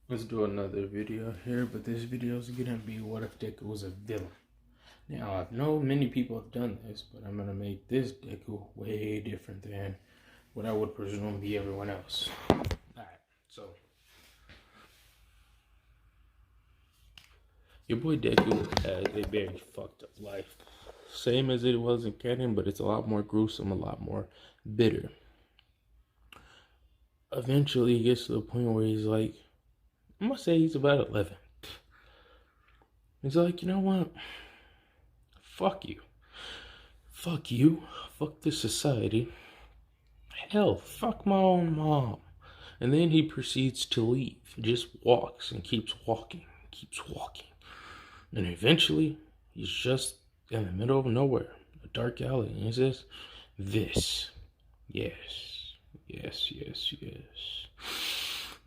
Let's do another video here, but this video is gonna be what if Deku was a villain. Now, I know many people have done this, but I'm gonna make this Deku way different than what I would presume be everyone else. Alright, so your boy Deku has a very fucked up life. Same as it was in canon, but it's a lot more gruesome, a lot more bitter. Eventually, he gets to the point where he's like, I'm gonna say he's about 11. He's like, you know what? Fuck you. Fuck you. Fuck this society. Hell, fuck my own mom. And then he proceeds to leave. Just walks and keeps walking. Keeps walking. And eventually, he's just in the middle of nowhere. A dark alley. And he says, this. Yes. Yes, yes, yes.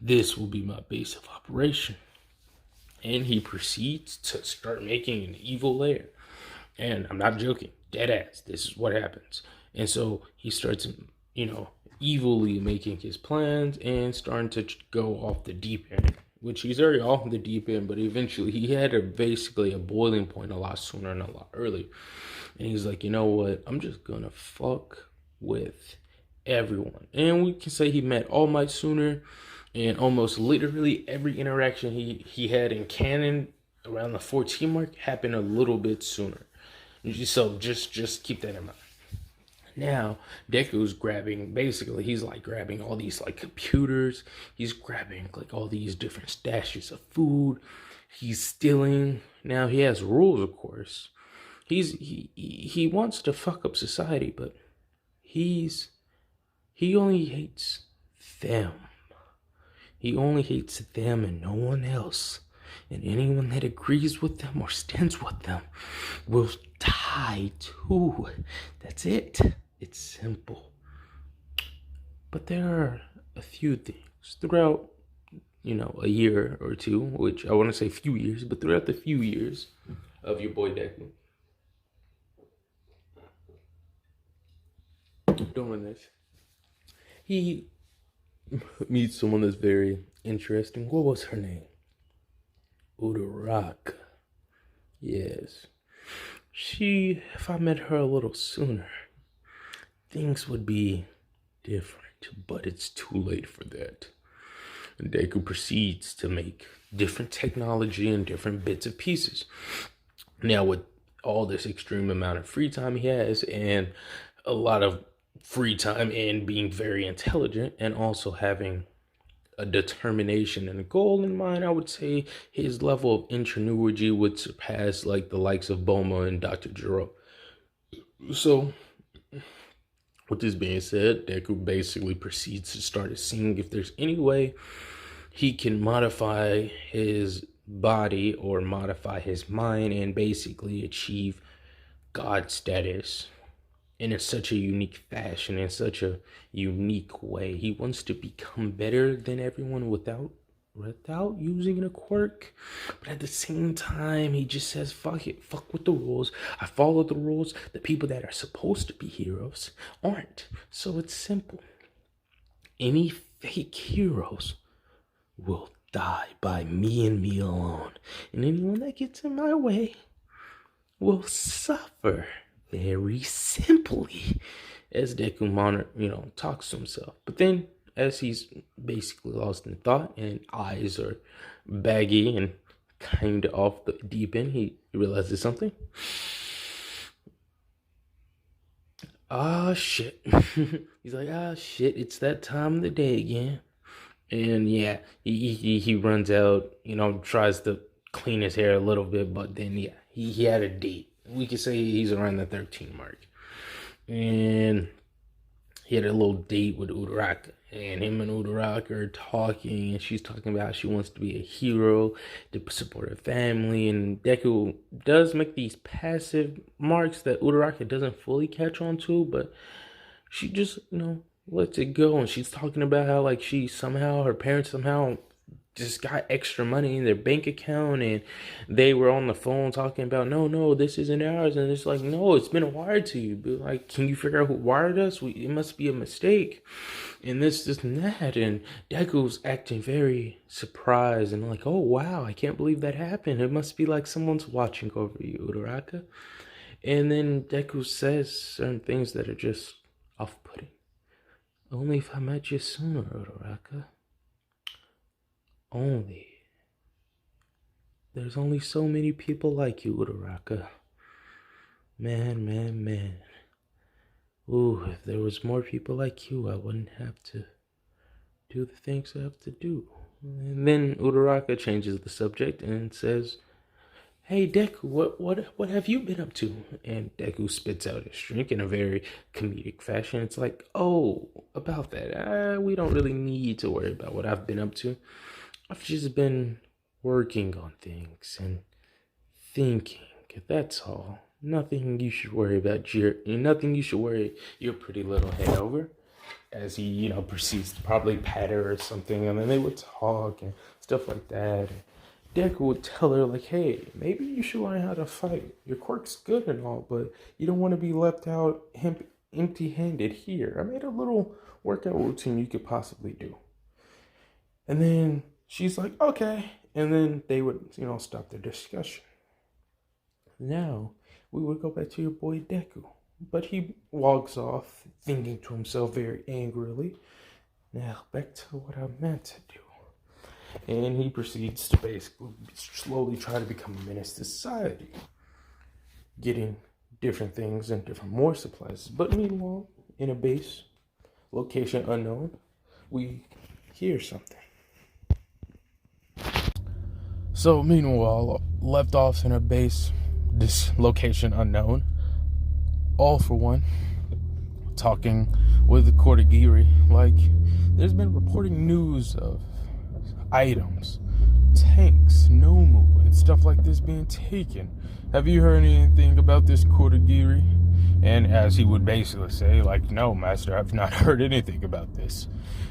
This will be my base of operation. And he proceeds to start making an evil lair. And I'm not joking, dead ass, this is what happens. And so he starts, evilly making his plans and starting to go off the deep end, which he's already off the deep end, but eventually he had basically a boiling point a lot sooner and a lot earlier. And he's like, you know what, I'm just gonna fuck with everyone. And we can say he met All Might sooner, and almost literally every interaction he had in canon around the 14 mark happened a little bit sooner. So just keep that in mind. Now Deku's grabbing, basically he's like grabbing all these like computers, he's grabbing like all these different stashes of food, he's stealing. Now he has rules, of course. He wants to fuck up society, but he only hates them. He only hates them and no one else. And anyone that agrees with them or stands with them will die too. That's it. It's simple. But there are a few things throughout, a year or two, which I want to say few years, but throughout the few years of your boy Deku doing this, he meets someone that's very interesting. What was her name? Uraraka. Yes. If I met her a little sooner, things would be different, but it's too late for that. And Deku proceeds to make different technology and different bits and pieces. Now, with all this extreme amount of free time he has, and a lot of free time, and being very intelligent, and also having a determination and a goal in mind, I would say his level of ingenuity would surpass like the likes of Boma and Dr. Gero. So, with this being said, Deku basically proceeds to start seeing if there's any way he can modify his body or modify his mind and basically achieve God status in such a unique fashion, in such a unique way. He wants to become better than everyone without using a quirk. But at the same time, he just says, fuck it, fuck with the rules. I follow the rules. The people that are supposed to be heroes aren't. So it's simple. Any fake heroes will die by me and me alone. And anyone that gets in my way will suffer. Very simply, as Deku talks to himself. But then, as he's basically lost in thought and eyes are baggy and kind of off the deep end, he realizes something. Ah, shit. He's like, shit, it's that time of the day again. And yeah, he runs out, tries to clean his hair a little bit, but then, yeah, he had a date. We could say he's around the 13 mark. And he had a little date with Uraraka. And him and Uraraka are talking. And she's talking about how she wants to be a hero to support her family. And Deku does make these passive marks that Uraraka doesn't fully catch on to. But she just, lets it go. And she's talking about how, like, her parents somehow just got extra money in their bank account, and they were on the phone talking about, no, this isn't ours. And it's like, no, it's been wired to you. But like, can you figure out who wired us? It must be a mistake. And this and that. And Deku's acting very surprised and like, oh, wow, I can't believe that happened. It must be like someone's watching over you, Uraraka. And then Deku says certain things that are just off-putting. Only if I met you sooner, Uraraka. Only. There's only so many people like you, Uraraka. Man. Ooh, if there was more people like you, I wouldn't have to do the things I have to do. And then Uraraka changes the subject and says, hey, Deku, what have you been up to? And Deku spits out his drink in a very comedic fashion. It's like, oh, about that. We don't really need to worry about what I've been up to. I've just been working on things and thinking. That's all. Nothing you should worry about. Nothing you should worry your pretty little head over. As he, proceeds to probably pat her or something, and then they would talk and stuff like that. And Deku would tell her, like, hey, maybe you should learn how to fight. Your quirk's good and all, but you don't want to be left out empty-handed here. I made a little workout routine you could possibly do. And then she's like, okay. And then they would, stop their discussion. Now, we would go back to your boy Deku. But he walks off, thinking to himself very angrily, now back to what I meant to do. And he proceeds to basically slowly try to become a menace to society, getting different things and more supplies. But meanwhile, in a base, location unknown, we hear something. So meanwhile, left off in a base, this location unknown, All For One, talking with the Korogiri, like, there's been reporting news of items, tanks, Nomu, and stuff like this being taken. Have you heard anything about this, Korogiri? And as he would basically say, like, no, master, I've not heard anything about this.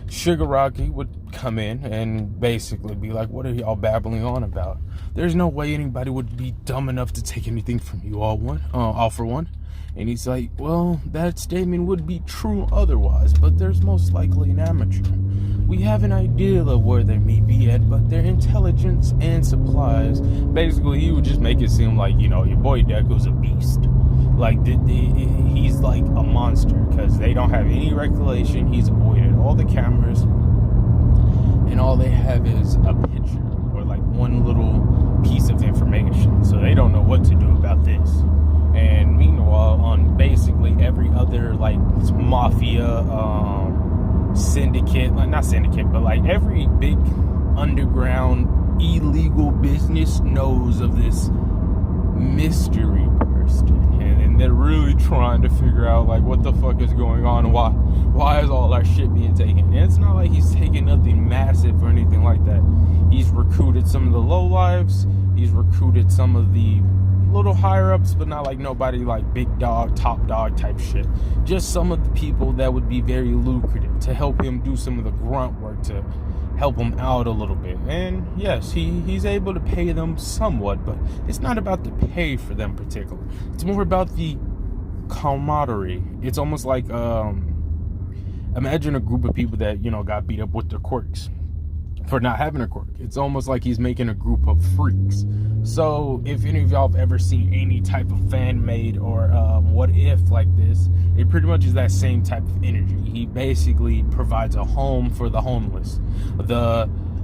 Shigaraki would come in and basically be like, what are y'all babbling on about? There's no way anybody would be dumb enough to take anything from you, All For One. And he's like, well, that statement would be true otherwise, but there's most likely an amateur. We have an idea of where they may be at, but their intelligence and supplies, basically he would just make it seem like, your boy Deku's a beast. Like, he's like a monster, because they don't have any recollection. He's avoided all the cameras, and all they have is a picture, or like one little piece of information, so they don't know what to do about this. And meanwhile, on basically every other, like, mafia, syndicate, like, not syndicate, but like every big underground illegal business knows of this mystery person, and they're really trying to figure out, like, what the fuck is going on, and why is all our shit being taken. And it's not like he's taking nothing massive or anything like that. He's recruited some of the lowlives, he's recruited some of the little higher ups, but not like nobody like big dog, top dog type shit. Just some of the people that would be very lucrative to help him do some of the grunt work, to help him out a little bit. And yes, he's able to pay them somewhat, but it's not about the pay for them particularly. It's more about the camaraderie. It's almost like imagine a group of people that got beat up with their quirks for not having a quirk. It's almost like he's making a group of freaks. So if any of y'all have ever seen any type of fan-made or what if like this, it pretty much is that same type of energy. He basically provides a home for the homeless,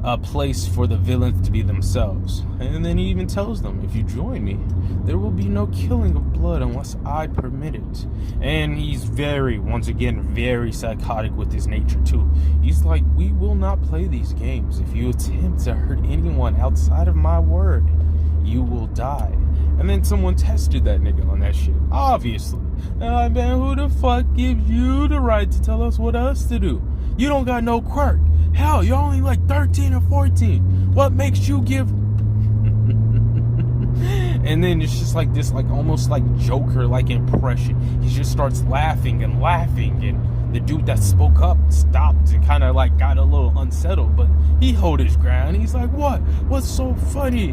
a place for the villains to be themselves. And then he even tells them, if you join me, there will be no killing of blood unless I permit it. And he's once again, very psychotic with his nature too. He's like, we will not play these games. If you attempt to hurt anyone outside of my word, you will die. And then someone tested that nigga on that shit, obviously. Man, who the fuck gives you the right to tell us what else to do? You don't got no quirk. Hell, you're only like 13 or 14. What makes you give... And then it's just like this, like almost like Joker like impression. He just starts laughing and the dude that spoke up stopped and kind of like got a little unsettled, but he held his ground. He's like, what? What's so funny?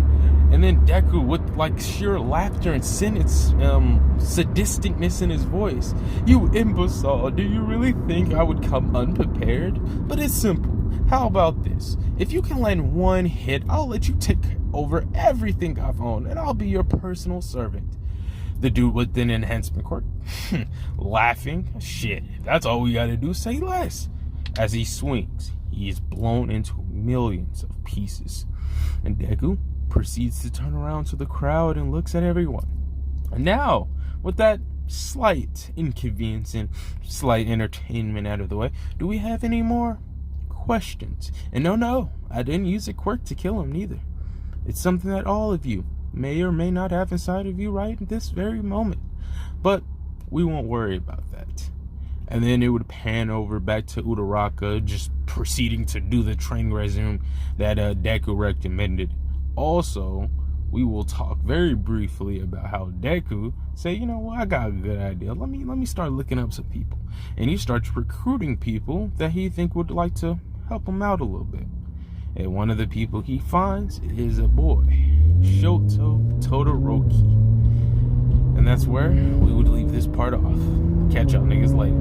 And then Deku, with like sheer laughter and sadisticness in his voice, you imbecile, do you really think I would come unprepared? But it's simple. How about this? If you can land one hit, I'll let you take over everything I've owned, and I'll be your personal servant. The dude with an enhancement quirk, laughing. Shit, that's all we gotta do, say less. As he swings, he is blown into millions of pieces. And Deku proceeds to turn around to the crowd and looks at everyone. And now, with that slight inconvenience and slight entertainment out of the way, do we have any more questions? And no, I didn't use a quirk to kill him neither. It's something that all of you may or may not have inside of you right in this very moment. But we won't worry about that. And then it would pan over back to Uraraka, just proceeding to do the training resume that Deku recommended. Also, we will talk very briefly about how Deku say, you know what, I got a good idea. Let me start looking up some people. And he starts recruiting people that he think would like to help him out a little bit. And one of the people he finds is a boy, Shoto Todoroki. And that's where we would leave this part off. Catch y'all niggas later.